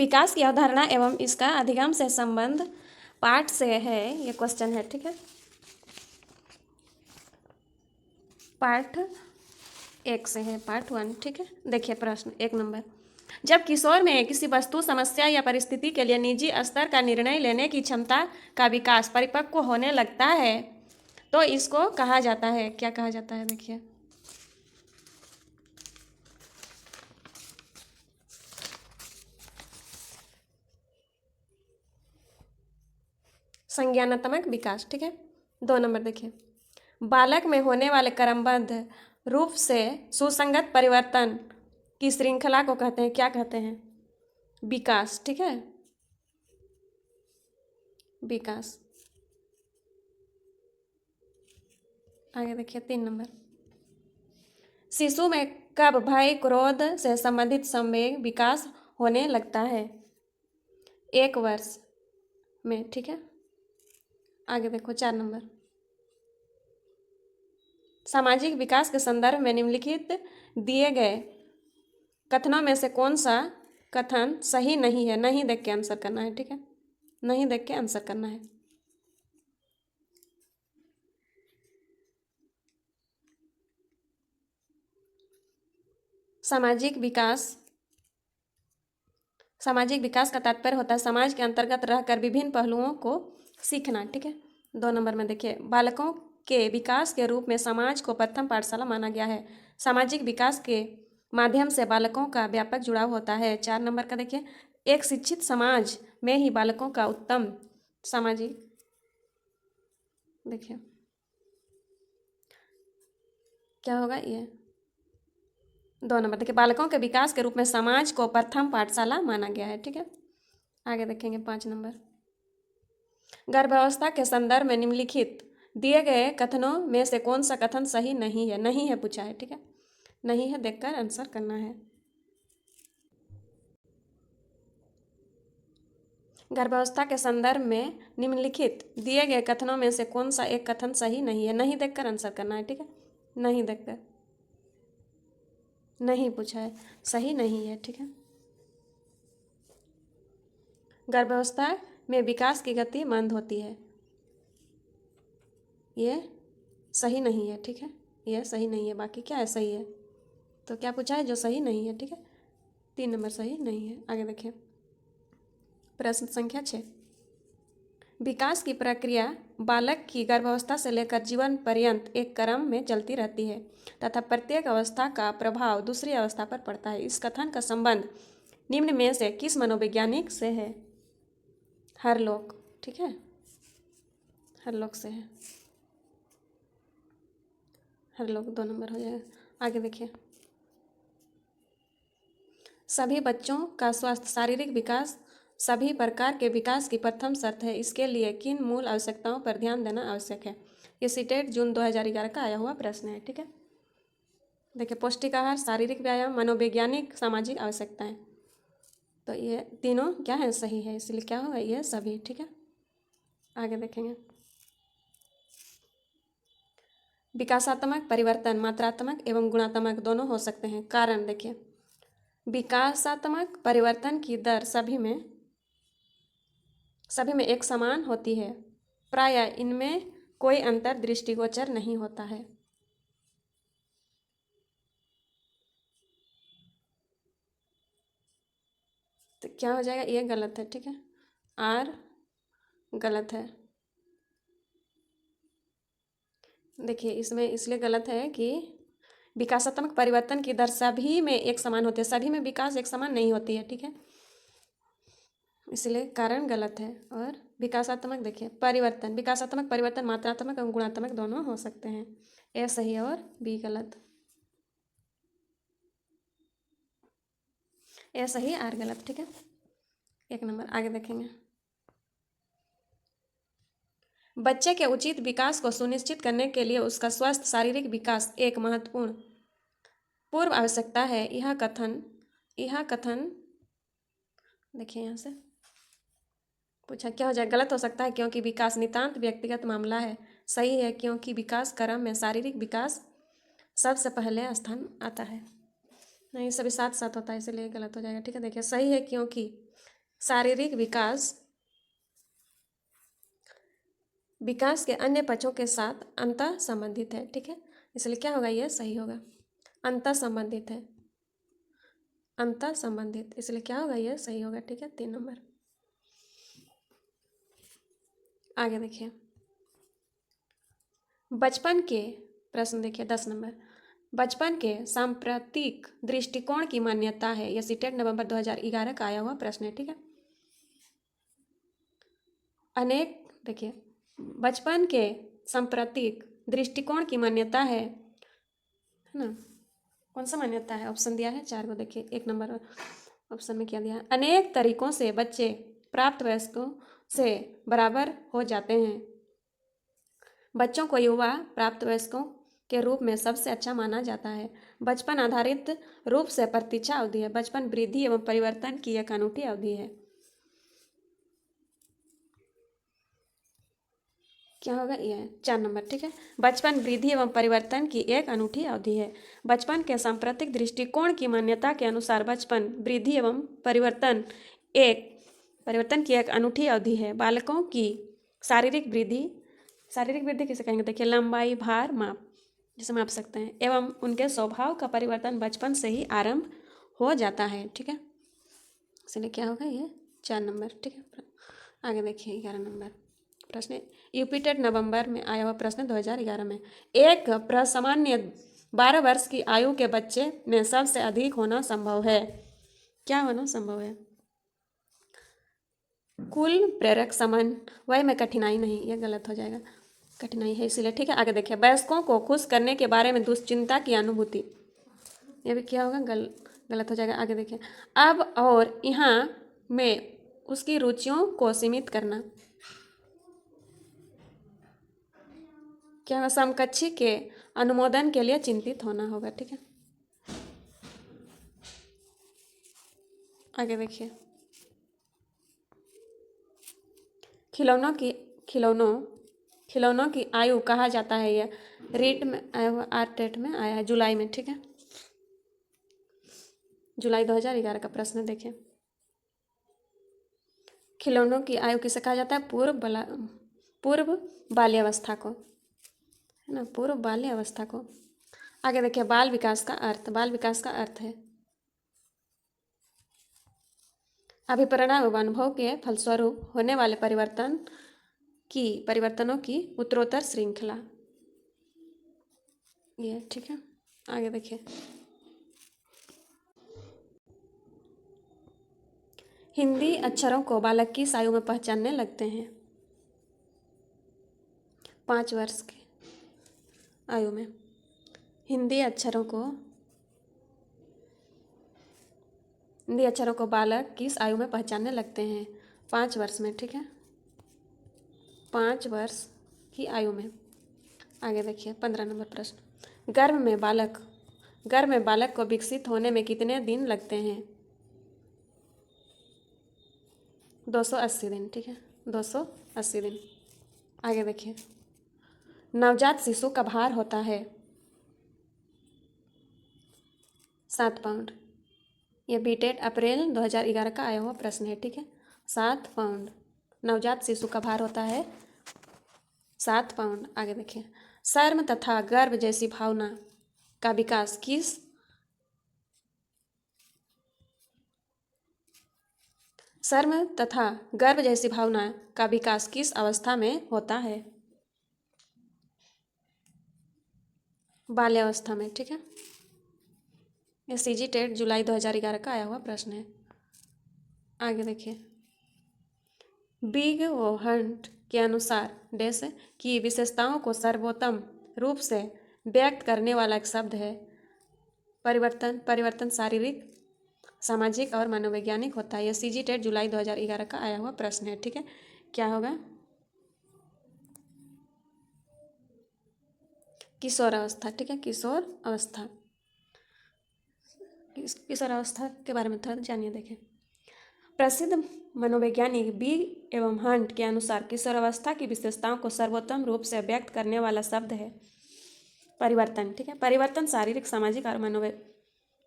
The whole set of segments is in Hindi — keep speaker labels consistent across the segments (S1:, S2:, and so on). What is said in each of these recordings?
S1: विकास की अवधारणा एवं इसका अधिगम से संबंध पाठ से है, ये क्वेश्चन है। ठीक है, पार्ट 1 से है, पार्ट 1। ठीक है, देखिए प्रश्न 1 नंबर। जब किशोर में किसी वस्तु, समस्या या परिस्थिति के लिए निजी स्तर का निर्णय लेने की क्षमता का विकास परिपक्व होने लगता है तो इसको कहा जाता है, क्या कहा जाता है? देखिए, संज्ञानात्मक विकास। ठीक है, 2 नंबर देखिए, बालक में होने वाले क्रमबद्ध रूप से सुसंगत परिवर्तन की श्रृंखला को कहते हैं, क्या कहते हैं? विकास। ठीक है, विकास। आगे देखिए 3 नंबर, शिशु में कब भय क्रोध से संबंधित संवेग विकास होने लगता है? 1 वर्ष में। ठीक है, आगे देखो 4 नंबर, सामाजिक विकास के संदर्भ में निम्नलिखित दिए गए कथनों में से कौन सा कथन सही नहीं है? नहीं देख के आंसर करना है। ठीक है, नहीं देख के आंसर करना है। सामाजिक विकास का तात्पर्य होता है समाज के अंतर्गत रहकर विभिन्न पहलुओं को सीखना। ठीक है, 2 नंबर में देखिए, बालकों के विकास के रूप में समाज को प्रथम पाठशाला माना गया है। सामाजिक विकास के माध्यम से बालकों का व्यापक जुड़ाव होता है। 4 नंबर का देखिए, एक शिक्षित समाज में ही बालकों का उत्तम सामाजिक, देखिए क्या होगा ये, 2 नंबर देखिए, बालकों के विकास के रूप में समाज को प्रथम पाठशाला माना गया है। ठीक है, आगे देखेंगे 5 नंबर, गर्भावस्था के संदर्भ में निम्नलिखित दिए गए कथनों में से कौन सा कथन सही नहीं है? नहीं है पूछा है। ठीक है, नहीं है देखकर आंसर करना है। गर्भावस्था के संदर्भ में निम्नलिखित दिए गए कथनों में से कौन सा एक कथन सही नहीं है? नहीं देखकर आंसर करना है। ठीक है, नहीं देखकर, नहीं पूछा है, सही नहीं है। ठीक है, गर्भावस्था में विकास की गति मंद होती है, ये सही नहीं है। ठीक है, ये सही नहीं है, बाकी क्या है सही है। तो क्या पूछा है जो सही नहीं है? ठीक है, 3 नंबर सही नहीं है। आगे देखिए प्रश्न संख्या 6, विकास की प्रक्रिया बालक की गर्भावस्था से लेकर जीवन पर्यंत एक क्रम में चलती रहती है तथा प्रत्येक अवस्था का प्रभाव दूसरी अवस्था पर पड़ता है। इस कथन का संबंध निम्न में से किस मनोवैज्ञानिक से है? हरलोक। ठीक है, हरलोक से है, हरलोक 2 नंबर हो जाएगा। आगे देखिए, सभी बच्चों का स्वस्थ शारीरिक विकास सभी प्रकार के विकास की प्रथम शर्त है। इसके लिए किन मूल आवश्यकताओं पर ध्यान देना आवश्यक है? ये सीटेट जून 2011 का आया हुआ प्रश्न है। ठीक है, देखिए पौष्टिक आहार, शारीरिक व्यायाम, मनोवैज्ञानिक, सामाजिक आवश्यकताएं, तो ये तीनों क्या है? सही है, इसलिए क्या होगा? ये सभी। ठीक है, आगे देखेंगे, विकासात्मक परिवर्तन मात्रात्मक एवं गुणात्मक दोनों हो सकते हैं। कारण देखिए, विकासात्मक परिवर्तन की दर सभी में एक समान होती है, प्रायः इनमें कोई अंतर दृष्टिगोचर नहीं होता है। तो क्या हो जाएगा? ये गलत है। ठीक है, आर गलत है। देखिए इसमें इसलिए गलत है कि विकासात्मक परिवर्तन की दर सभी में एक समान होती है, सभी में विकास एक समान नहीं होती है। ठीक है, इसलिए कारण गलत है। और विकासात्मक देखिए विकासात्मक परिवर्तन मात्रात्मक और गुणात्मक दोनों हो सकते हैं। ए सही और बी गलत, ए सही आर गलत। ठीक है, 1 नंबर। आगे देखेंगे, बच्चे के उचित विकास को सुनिश्चित करने के लिए उसका स्वस्थ शारीरिक विकास एक महत्वपूर्ण पूर्व आवश्यकता है। यह कथन देखिए यहाँ से पूछा, क्या हो जाए? गलत हो सकता है क्योंकि विकास नितांत व्यक्तिगत मामला है। सही है क्योंकि विकास क्रम में शारीरिक विकास सबसे पहले स्थान आता है। नहीं, सभी साथ साथ होता है, इसलिए गलत हो जाएगा। ठीक है, देखिए सही है क्योंकि शारीरिक विकास विकास के अन्य पक्षों के साथ अंतः संबंधित है, ठीक है, इसलिए क्या होगा, यह सही होगा। अंतः संबंधित है, अंतः संबंधित, इसलिए क्या होगा, यह सही होगा, ठीक है। 3 नंबर। आगे देखिए, बचपन के प्रश्न देखिए 10 नंबर। बचपन के सांप्रतिक दृष्टिकोण की मान्यता है, यह सीटेट नवंबर 2011 का आया हुआ प्रश्न है, ठीक है। अनेक देखिए, बचपन के सांप्रतिक दृष्टिकोण की मान्यता है ना, कौन सा मान्यता है, ऑप्शन दिया है 4 को, देखिए 1 नंबर ऑप्शन में क्या दिया है, अनेक तरीकों से बच्चे प्राप्त वयस्कों से बराबर हो जाते हैं। बच्चों को युवा प्राप्त वयस्कों के रूप में सबसे अच्छा माना जाता है। बचपन आधारित रूप से प्रतीक्षा अवधि है। बचपन वृद्धि एवं परिवर्तन की एक अनूठी अवधि है। क्या होगा, यह 4 नंबर, ठीक है। बचपन वृद्धि एवं परिवर्तन की एक अनूठी अवधि है। बचपन के सांप्रतिक दृष्टिकोण की मान्यता के अनुसार बचपन वृद्धि एवं परिवर्तन की एक अनूठी अवधि है। बालकों की शारीरिक वृद्धि किसे कहेंगे, देखिए लंबाई, भार, माप, जिसे माप सकते हैं, एवं उनके स्वभाव का परिवर्तन बचपन से ही आरंभ हो जाता है, ठीक है। इसलिए क्या होगा, ये 4 नंबर, ठीक है। आगे देखिए 11 नंबर प्रश्न, यूपीटेट नवंबर में आया हुआ प्रश्न 2011 में। एक प्रसामान्य 12 वर्ष की आयु के बच्चे में सबसे अधिक होना संभव है, क्या होना संभव है, कुल प्रेरक समन्वय में कठिनाई नहीं, यह गलत हो जाएगा, कठिनाई है इसीलिए, ठीक है। आगे देखिए, वयस्कों को खुश करने के बारे में दुश्चिंता की अनुभूति, यह भी क्या होगा, गलत हो जाएगा। आगे देखिए, अब और यहाँ में उसकी रुचियों को सीमित करना, क्या होगा, समकक्षी के अनुमोदन के लिए चिंतित होना होगा, ठीक है। आगे देखिए, खिलौनों की आयु कहा जाता है, यह रीट में आया हुआ, आरटेट में आया है जुलाई में, ठीक है, जुलाई 2011 का प्रश्न देखिए। खिलौनों की आयु किसे कहा जाता है, पूर्व बाल्यावस्था को, है ना, पूर्व बाल्यावस्था को। आगे देखिए, बाल विकास का अर्थ है अभिप्रेरणा व अनुभव के फलस्वरूप होने वाले परिवर्तनों की उत्तरोत्तर श्रृंखला, ये ठीक है। आगे देखिए, हिंदी अक्षरों को बालक किस आयु में पहचानने लगते हैं, 5 वर्ष की आयु में। हिंदी अक्षरों को बालक किस आयु में पहचानने लगते हैं, 5 वर्ष में, ठीक है, 5 वर्ष की आयु में। आगे देखिए 15 नंबर प्रश्न, गर्भ में बालक को विकसित होने में कितने दिन लगते हैं, 280 दिन, ठीक है, 280 दिन। आगे देखिए, नवजात शिशु का भार होता है 7 पाउंड, यह बीटेट अप्रैल 2011 का आया हुआ प्रश्न है, ठीक है। 7 पाउंड नवजात शिशु का भार होता है 7 पाउंड। आगे देखिए, शर्म तथा गर्व जैसी भावना का विकास किस अवस्था में होता है, बाल्यावस्था में, ठीक है। यह सीजी टेट जुलाई 2011 का आया हुआ प्रश्न है। आगे देखिए, बिग व हंट के अनुसार डैश की विशेषताओं को सर्वोत्तम रूप से व्यक्त करने वाला एक शब्द है परिवर्तन शारीरिक, सामाजिक और मनोवैज्ञानिक होता है। यह सीजी टेट जुलाई 2011 का आया हुआ प्रश्न है, ठीक है। क्या होगा, किशोर अवस्था, ठीक है, किशोर अवस्था के बारे में थोड़ा जानिए। देखें, प्रसिद्ध मनोवैज्ञानिक बी एवं हंट के अनुसार किशोरावस्था की विशेषताओं को सर्वोत्तम रूप से व्यक्त करने वाला शब्द है परिवर्तन, ठीक है। परिवर्तन शारीरिक, सामाजिक और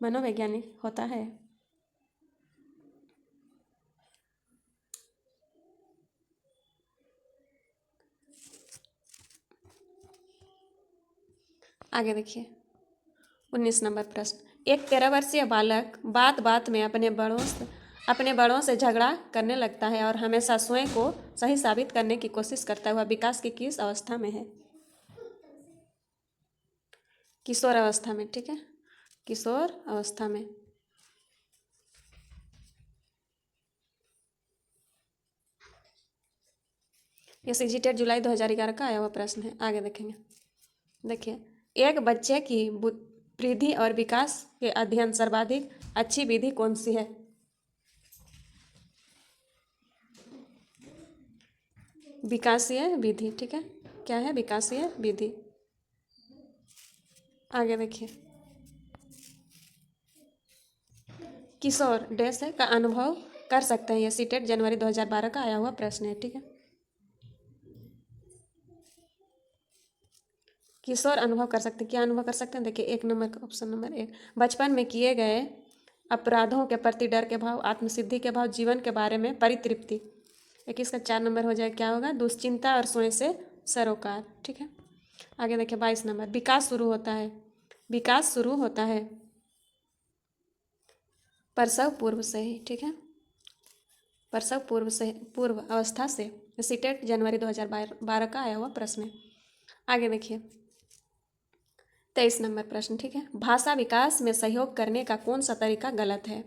S1: मनोवैज्ञानिक होता है। आगे देखिए 19 नंबर प्रश्न। एक 13 वर्षीय बालक बात बात में अपने बड़ों से झगड़ा करने लगता है और हमेशा स्वयं को सही साबित करने की कोशिश करता है। वह विकास की किस अवस्था में है? किशोर अवस्था में, ठीक है, किशोर अवस्था में। ये सीजीटेट जुलाई 2011 का आया हुआ प्रश्न है। आगे देखेंगे। देखिए, एक बच्चे की वृद्धि और विकास के अध्ययन सर्वाधिक अच्छी विधि कौन सी है? विकासीय विधि, ठीक है, क्या है? विकासीय विधि। आगे देखिए, किशोर डैश है का अनुभव कर सकते हैं। ये सीटेट जनवरी 2012 का आया हुआ प्रश्न है, ठीक है। किशोर अनुभव कर सकते हैं, क्या अनुभव कर सकते हैं? देखिए 1 नंबर का ऑप्शन नंबर 1, बचपन में किए गए अपराधों के प्रति डर के भाव, आत्मसिद्धि के भाव, जीवन के बारे में परितृप्ति। 21 का 4 नंबर हो जाए, क्या होगा? दुश्चिंता और स्वयं से सरोकार, ठीक है। आगे देखिए 22 नंबर, विकास शुरू होता है, विकास शुरू होता है प्रसव पूर्व से ही, ठीक है, प्रसव पूर्व अवस्था से। सीटेट जनवरी 2012 का आया हुआ प्रश्न है। आगे देखिए 23 नंबर प्रश्न, ठीक है। भाषा विकास में सहयोग करने का कौन सा तरीका गलत है?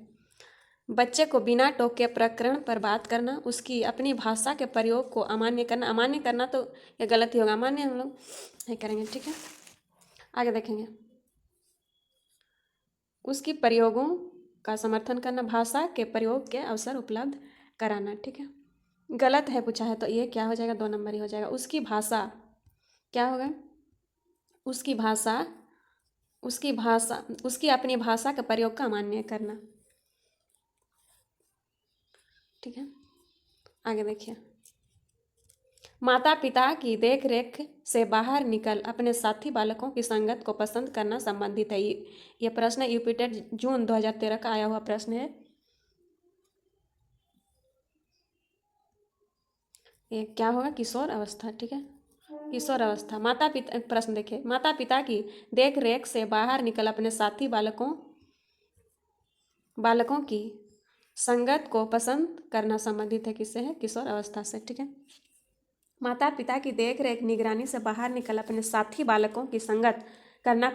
S1: बच्चे को बिना टोके प्रकरण पर बात करना, उसकी अपनी भाषा के प्रयोग को अमान्य करना। अमान्य करना तो ये गलत ही होगा, अमान्य हम लोग नहीं करेंगे, ठीक है। आगे देखेंगे, उसकी प्रयोगों का समर्थन करना, भाषा के प्रयोग के अवसर उपलब्ध कराना, ठीक है। गलत है पूछा है तो ये क्या हो जाएगा? 2 नंबर ही हो जाएगा। उसकी भाषा क्या होगा? उसकी भाषा उसकी अपनी भाषा के प्रयोग का अमान्य करना, ठीक है। आगे देखिए, माता पिता की देख रेख से बाहर निकल अपने साथी बालकों की संगत को पसंद करना संबंधित है। ये प्रश्न यूपीटेट जून 2013 का आया हुआ प्रश्न है। ये क्या होगा? किशोर अवस्था, ठीक है, किशोर अवस्था। माता पिता, प्रश्न देखिए, माता पिता की देख रेख से बाहर निकल अपने साथी बालकों की संगत को पसंद करना संबंधित है, किससे है? किशोर अवस्था से, ठीक है। माता पिता की देख रेख निगरानी से बाहर निकल अपने साथी बालकों की संगत करना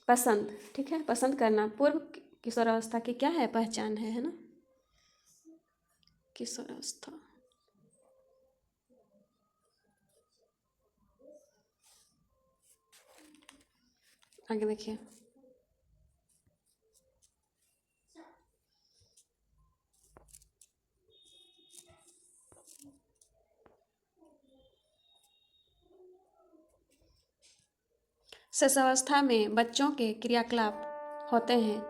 S1: पसंद, ठीक है, पसंद करना पूर्व किशोर अवस्था की क्या है? पहचान है ना, किशोर अवस्था। आगे देखिए, शिशुअवस्था में बच्चों के क्रियाकलाप होते हैं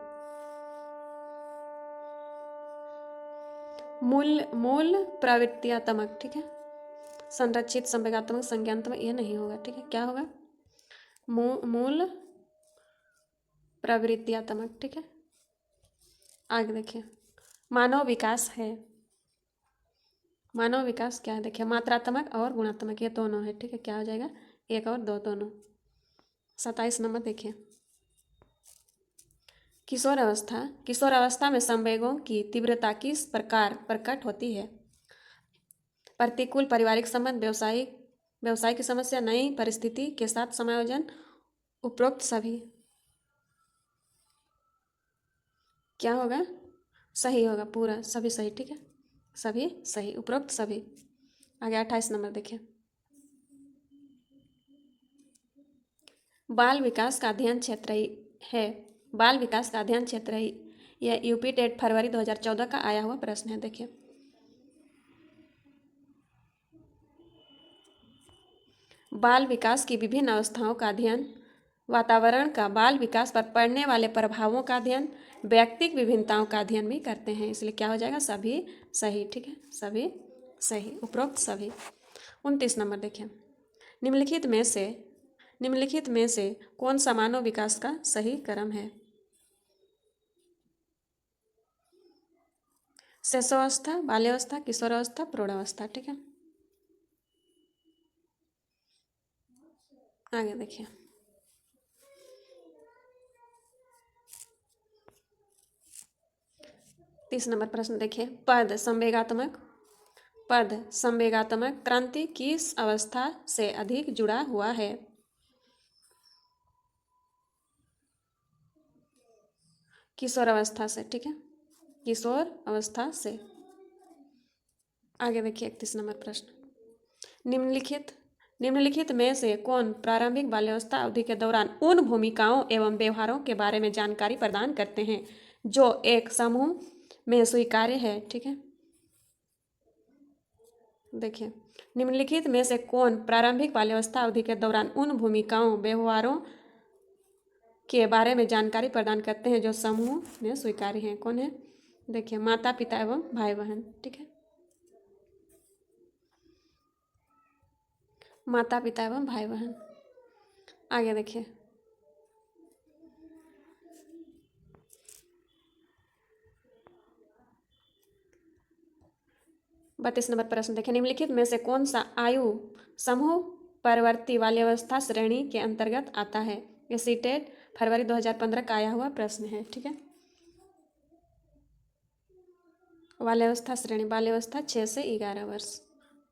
S1: मूल प्रवृत्तियात्मक, ठीक है, संरक्षित संवेगात्मक संज्ञानात्मक, ये नहीं होगा, ठीक है। क्या होगा? मूल प्रवृत्तियात्मक, ठीक है। आगे देखिए, मानव विकास है, मानव विकास क्या है? देखिए मात्रात्मक और गुणात्मक, ये दोनों है, ठीक है। क्या हो जाएगा? 1 और 2 दोनों। 27 नंबर देखिए, किशोर अवस्था में संवेगों की तीव्रता किस प्रकार प्रकट होती है? प्रतिकूल पारिवारिक संबंध, व्यवसाय की समस्या, नई परिस्थिति के साथ समायोजन, उपरोक्त सभी। क्या होगा? सही होगा, पूरा सभी सही, ठीक है, सभी सही, उपरोक्त सभी। आगे 28 नंबर देखिए, बाल विकास का अध्ययन क्षेत्र है, बाल विकास का अध्ययन क्षेत्र है। यह यूपी टेट फरवरी 2014 का आया हुआ प्रश्न है। देखिए, बाल विकास की विभिन्न अवस्थाओं का अध्ययन, वातावरण का बाल विकास पर पड़ने वाले प्रभावों का अध्ययन, व्यक्तिक विभिन्नताओं का अध्ययन भी करते हैं। इसलिए क्या हो जाएगा? सभी सही, ठीक है, सभी सही, उपरोक्त सभी। 29 नंबर देखिए, निम्नलिखित में से कौन सा मानव विकास का सही क्रम है? शिशुअवस्था, बाल्यावस्था, किशोरावस्था, प्रौढ़ावस्था, ठीक है। आगे देखिए, 30 नंबर प्रश्न देखिए, पद संवेगात्मक क्रांति किस अवस्था से अधिक जुड़ा हुआ है? किशोर अवस्था से, ठीक है, किशोर अवस्था से। आगे देखिए 31 नंबर प्रश्न, निम्नलिखित में से कौन प्रारंभिक बाल्यावस्था अवधि के दौरान उन भूमिकाओं एवं व्यवहारों के बारे में जानकारी प्रदान करते हैं जो एक समूह में स्वीकार्य है? ठीक है, देखिए, निम्नलिखित में से कौन प्रारंभिक बाल्यावस्था अवधि के दौरान उन भूमिकाओं व्यवहारों के बारे में जानकारी प्रदान करते हैं जो समूह में स्वीकार्य हैं? कौन है? देखिए, माता पिता एवं भाई बहन, ठीक है, माता पिता एवं भाई बहन। आगे देखिए, बत्तीस नंबर प्रश्न देखिए, निम्नलिखित में से कौन सा आयु समूह परवर्ती बाल्यावस्था श्रेणी के अंतर्गत आता है? ये सीटेट फरवरी 2015 का आया हुआ प्रश्न है, ठीक है। बाल्यावस्था श्रेणी, बाल्यावस्था 6 से 11 वर्ष,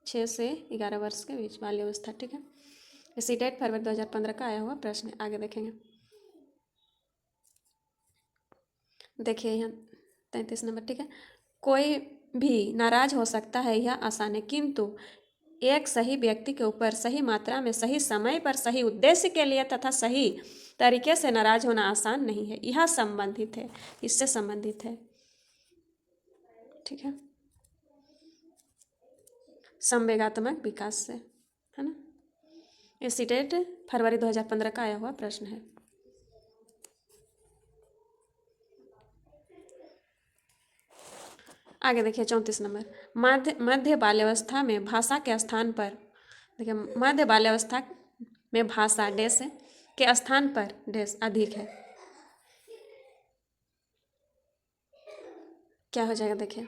S1: 6 से 11 वर्ष के बीच बाल्यावस्था, ठीक है। ये सीटेट फरवरी 2015 का आया हुआ प्रश्न है। आगे देखेंगे, देखिए यहाँ 33 नंबर, ठीक है, कोई भी नाराज हो सकता है, यह आसान है, किंतु एक सही व्यक्ति के ऊपर सही मात्रा में सही समय पर सही उद्देश्य के लिए तथा सही तरीके से नाराज होना आसान नहीं है। यह संबंधित है, इससे संबंधित है, ठीक है, संवेगात्मक विकास से, है ना। ये सीटेट फरवरी 2015 का आया हुआ प्रश्न है। आगे देखिए 34 नंबर, मध्य बाल्यावस्था में भाषा के स्थान पर, देखिए, मध्य बाल्यावस्था में भाषा डैश के स्थान पर डैश अधिक है। क्या हो जाएगा? देखिए,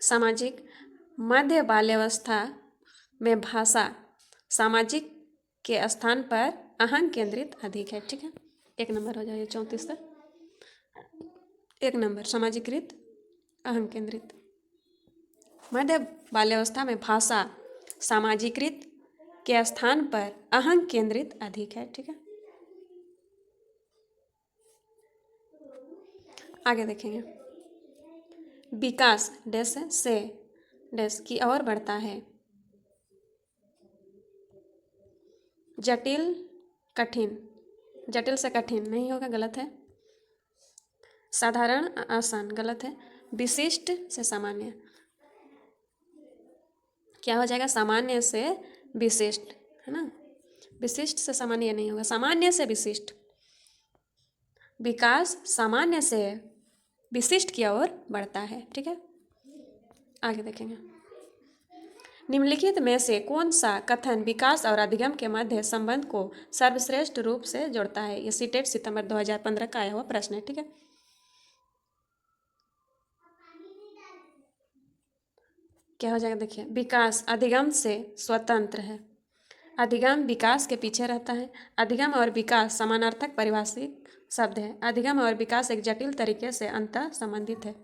S1: सामाजिक, मध्य बाल्यावस्था में भाषा सामाजिक के स्थान पर अहंग केंद्रित अधिक है, ठीक है। 1 नंबर हो जाएगा 34 तक। 1 नंबर सामाजिकृत अहंग केंद्रित, मध्य बाल्यावस्था में भाषा सामाजिकृत के स्थान पर अहंग केंद्रित अधिक है, ठीक है। आगे देखेंगे, विकास डैश से डैश की ओर बढ़ता है, जटिल कठिन, जटिल से कठिन नहीं होगा, गलत है। साधारण आसान, गलत है। विशिष्ट से सामान्य, क्या हो जाएगा? सामान्य से विशिष्ट, है ना, विशिष्ट से सामान्य नहीं होगा, सामान्य से विशिष्ट। विकास सामान्य से विशिष्ट की ओर बढ़ता है, ठीक है। आगे देखेंगे, निम्नलिखित में से कौन सा कथन विकास और अधिगम के मध्य संबंध को सर्वश्रेष्ठ रूप से जोड़ता है? ये सीटेट सितंबर 2015 का आया हुआ प्रश्न है, ठीक है। क्या हो जाएगा? देखिए, विकास अधिगम से स्वतंत्र है, अधिगम विकास के पीछे रहता है। अधिगम और विकास समानार्थक परिभाषित शब्द है। अधिगम और विकास एक जटिल तरीके से अंतः संबंधित है।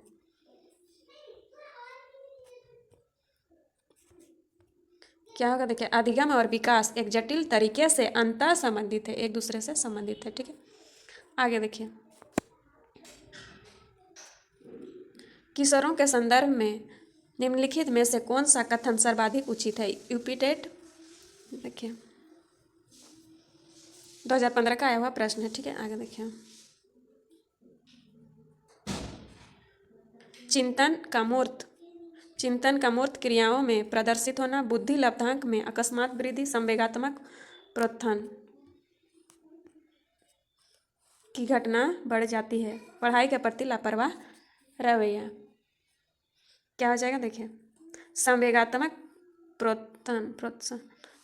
S1: क्या होगा? देखिए, अधिगम और विकास एक जटिल तरीके से अंतः संबंधित है, एक दूसरे से संबंधित है, ठीक है। आगे देखिए, किशोरों के संदर्भ में निम्नलिखित में से कौन सा कथन सर्वाधिक उचित है? यूपीटेट, देखिए, 2015 का आया हुआ प्रश्न है, ठीक है। आगे देखिए, चिंतन का मूर्त क्रियाओं में प्रदर्शित होना, बुद्धि लब्धांक में अकस्मात वृद्धि, संवेगात्मक प्रोत्थान की घटना बढ़ जाती है, पढ़ाई के प्रति लापरवाह रवैया। क्या हो जाएगा? देखिए, संवेगात्मक प्रोत्साहन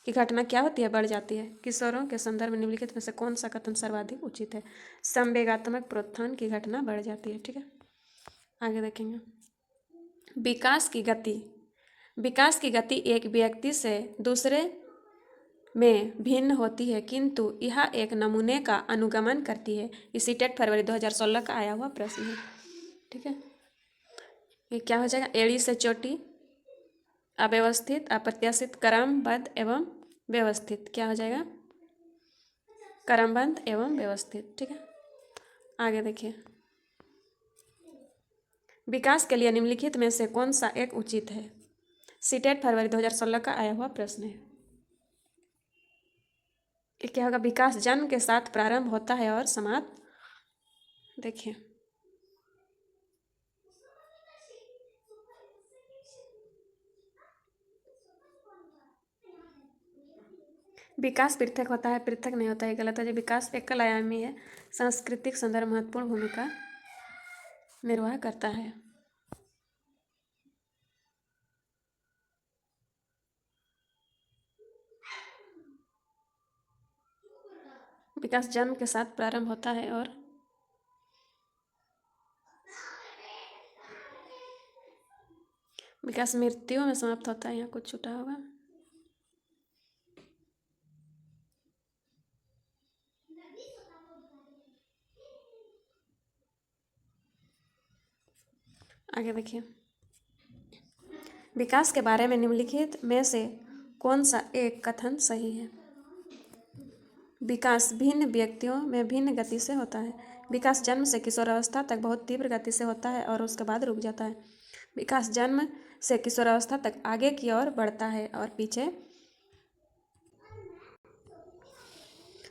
S1: की घटना क्या होती है? बढ़ जाती है। किशोरों के संदर्भ में निम्नलिखित में से कौन सा कथन सर्वाधिक उचित है? संवेगात्मक प्रोत्थान की घटना बढ़ जाती है, ठीक है। आगे देखेंगे, विकास की गति एक व्यक्ति से दूसरे में भिन्न होती है, किंतु यह एक नमूने का अनुगमन करती है। ये सीटेट फरवरी 2016 का आया हुआ प्रश्न है। ठीक है, ये क्या हो जाएगा? एड़ी से चोटी, अव्यवस्थित, अप्रत्याशित, क्रमबद्ध एवं व्यवस्थित। क्या हो जाएगा? क्रमबद्ध एवं व्यवस्थित। ठीक है, आगे देखिए। विकास के लिए निम्नलिखित में से कौन सा एक उचित है? सीटेट फरवरी 2016 का आया हुआ प्रश्न है। ये क्या होगा? विकास जन्म के साथ प्रारंभ होता है और समाप्त। देखिए, विकास पृथक होता है, पृथक नहीं होता है, गलत है। विकास एकल आयामी है, सांस्कृतिक संदर्भ महत्वपूर्ण भूमिका निर्वाह करता है। विकास जन्म के साथ प्रारंभ होता है और विकास मृत्यु में समाप्त होता है। यहाँ कुछ छूटा होगा। आगे देखिए, विकास के बारे में निम्नलिखित में से कौन सा एक कथन सही है? विकास भिन्न व्यक्तियों में भिन्न गति से होता है। विकास जन्म से किशोरावस्था तक बहुत तीव्र गति से होता है और उसके बाद रुक जाता है। विकास जन्म से किशोरावस्था तक आगे की ओर बढ़ता है और पीछे।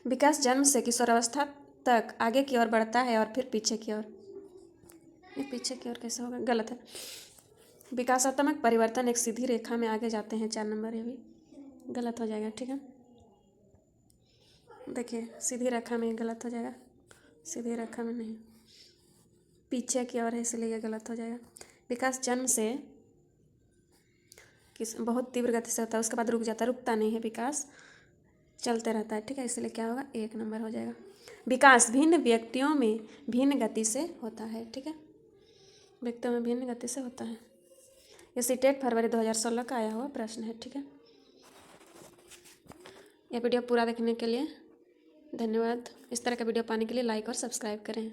S1: विकास जन्म से किशोरावस्था तक आगे की ओर बढ़ता है और फिर पीछे की ओर। ये पीछे की ओर कैसे होगा? गलत है। विकासात्मक परिवर्तन एक सीधी रेखा में आगे जाते हैं। 4 नंबर, ये भी गलत हो जाएगा। ठीक है, देखिए, सीधी रेखा में गलत हो जाएगा, सीधी रेखा में नहीं, पीछे की ओर है, इसलिए ये गलत हो जाएगा। विकास जन्म से किस बहुत तीव्र गति से होता है, उसके बाद रुक जाता है, रुकता नहीं है, विकास चलते रहता है। ठीक है, इसलिए क्या होगा? 1 नंबर हो जाएगा। विकास भिन्न व्यक्तियों में भिन्न गति से होता है। ठीक है, व्यक्तियों में भिन्न गति से होता है। ये सीटेट फरवरी 2016 का आया हुआ प्रश्न है। ठीक है, यह वीडियो पूरा देखने के लिए धन्यवाद। इस तरह का वीडियो पाने के लिए लाइक और सब्सक्राइब करें।